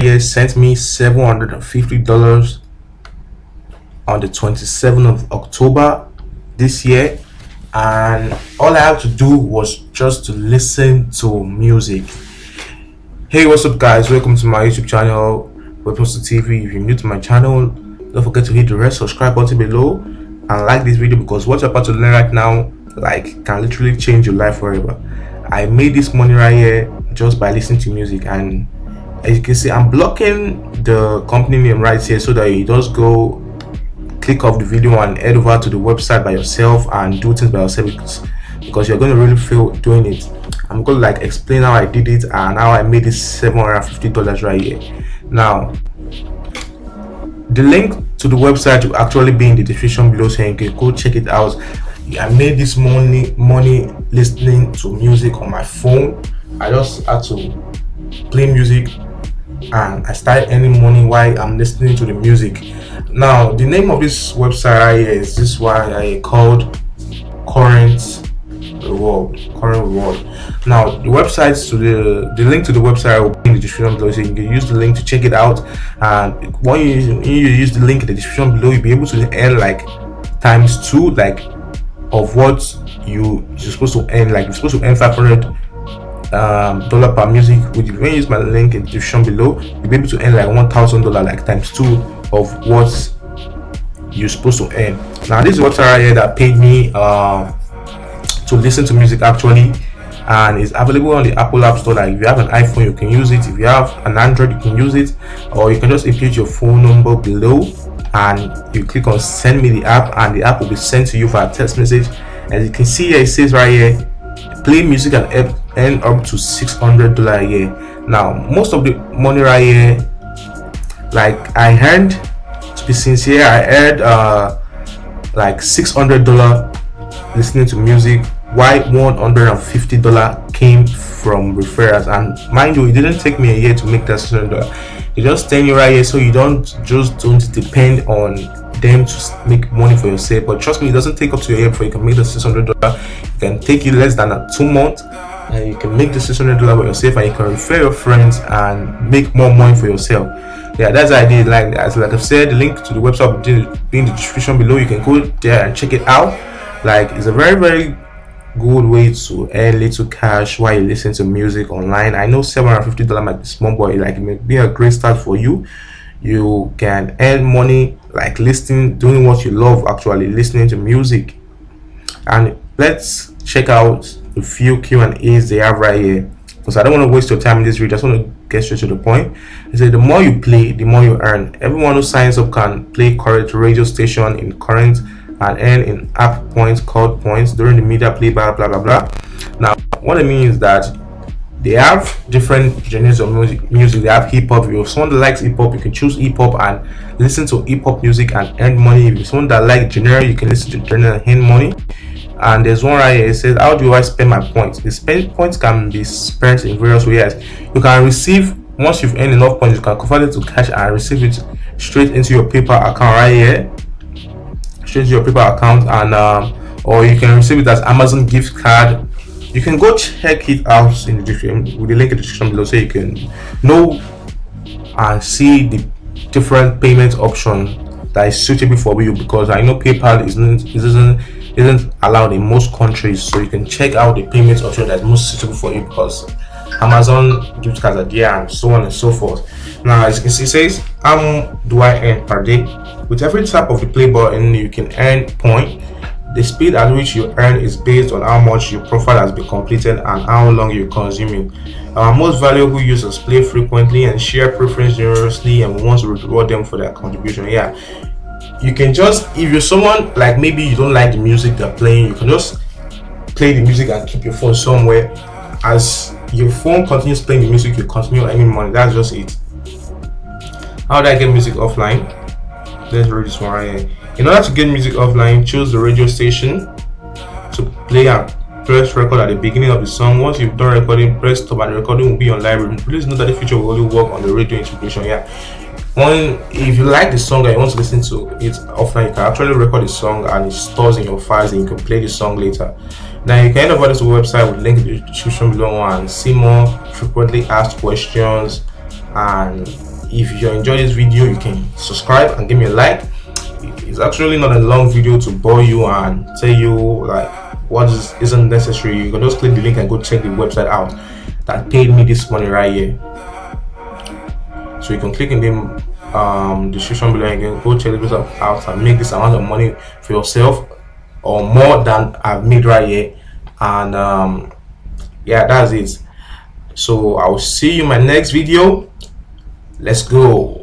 sent me $750 on the 27th of October this year, and all I have to do was just to listen to music. Hey, what's up, guys? Welcome to my YouTube channel, Weapons to TV. If you're new to my channel, don't forget to hit the red subscribe button below and like this video, because what you're about to learn right now can literally change your life forever. I made this money right here just by listening to music, and as you can see, I'm blocking the company name right here so that you just go click off the video and head over to the website by yourself and do things by yourself, because you're going to really feel doing it. I'm going to explain how I did it and how I made this $750 right here. Now, the link to the website will actually be in the description below, so you can go check it out. I made this money listening to music on my phone. I just had to play music and I started earning money while I'm listening to the music. Now, the name of this website right here is this one I called Current Reward. Now, the websites to the link to the website will be in the description below, so you can use the link to check it out. And when you use the link in the description below, you'll be able to earn ×2 of what you're supposed to earn. You're supposed to earn $500 per music. When you use my link in the description below, you'll be able to earn $1,000, ×2 of what you're supposed to earn. Now, this website right here that paid me to listen to music actually, and it's available on the Apple App Store. If you have an iPhone, you can use it. If you have an Android, you can use it, or you can just input your phone number below and you click on send me the app, and the app will be sent to you via text message. As you can see here, it says right here, play music and earn up to $600 a year. Now, most of the money right here, I earned, to be sincere, I earned $600 listening to music, while $150 came from referrals. And mind you, it didn't take me a year to make that $600. They just tell you right here, so you don't depend on them to make money for yourself. But trust me, it doesn't take up to a year before you can make the $600. It can take you less than 2 months, and you can make the $600 by yourself, and you can refer your friends and make more money for yourself. Yeah, that's the idea. Like I've said, the link to the website will be in the description below. You can go there and check it out. It's a very, very good way to earn little cash while you listen to music online. I know $750 might be small, but it may be a great start for you. You can earn money doing what you love, actually listening to music. And let's check out the few Q&As they have right here, because I don't want to waste your time in this video. I just want to get straight to the point. They say the more you play, the more you earn. Everyone who signs up can play current radio station in current and earn in app points called points during the media play, blah blah blah blah. Now, what I mean is that they have different genres of music. They have hip-hop. If you're someone that likes hip-hop, you can choose hip-hop and listen to hip-hop music and earn money. If you're someone that likes genre, you can listen to genre and earn money. And there's one right here. It says, how do I spend my points? The spend points can be spent in various ways. You can receive, once you've earned enough points, you can convert it to cash and receive it straight into your PayPal account right here. Straight to your PayPal account, and or you can receive it as Amazon gift card. You can go check it out in the description with the link in the description below, so you can know and see the different payment option that is suitable for you, because I know PayPal isn't allowed in most countries. So you can check out the payment option that's most suitable for you, because Amazon gift cards are there and so on and so forth. Now, as you can see, it says, how do I earn per day? With every tap of the play button, you can earn point. The speed at which you earn is based on how much your profile has been completed and how long you're consuming. Our most valuable users play frequently and share preference generously, and we want to reward them for their contribution. Yeah, you can just, if you're someone maybe you don't like the music they're playing, you can just play the music and keep your phone somewhere. As your phone continues playing the music, you continue earning money. That's just it. How do I get music offline? Let's read this one right here. In order to get music offline, choose the radio station to play and press record at the beginning of the song. Once you've done recording, press stop and the recording will be on library. Please note that the feature will only work on the radio integration. Yeah, if you like the song and you want to listen to it offline, you can actually record the song and it stores in your files, and you can play the song later. Now you can head over to the website with link in the description below and see more frequently asked questions and if you enjoy this video, you can subscribe and give me a like. It's actually not a long video to bore you and tell you like what isn't necessary. You can just click the link and go check the website out that paid me this money right here. So you can click in the description below and you can go check this out and make this amount of money for yourself or more than I've made right here. And yeah, that's it. So I will see you in my next video. Let's go.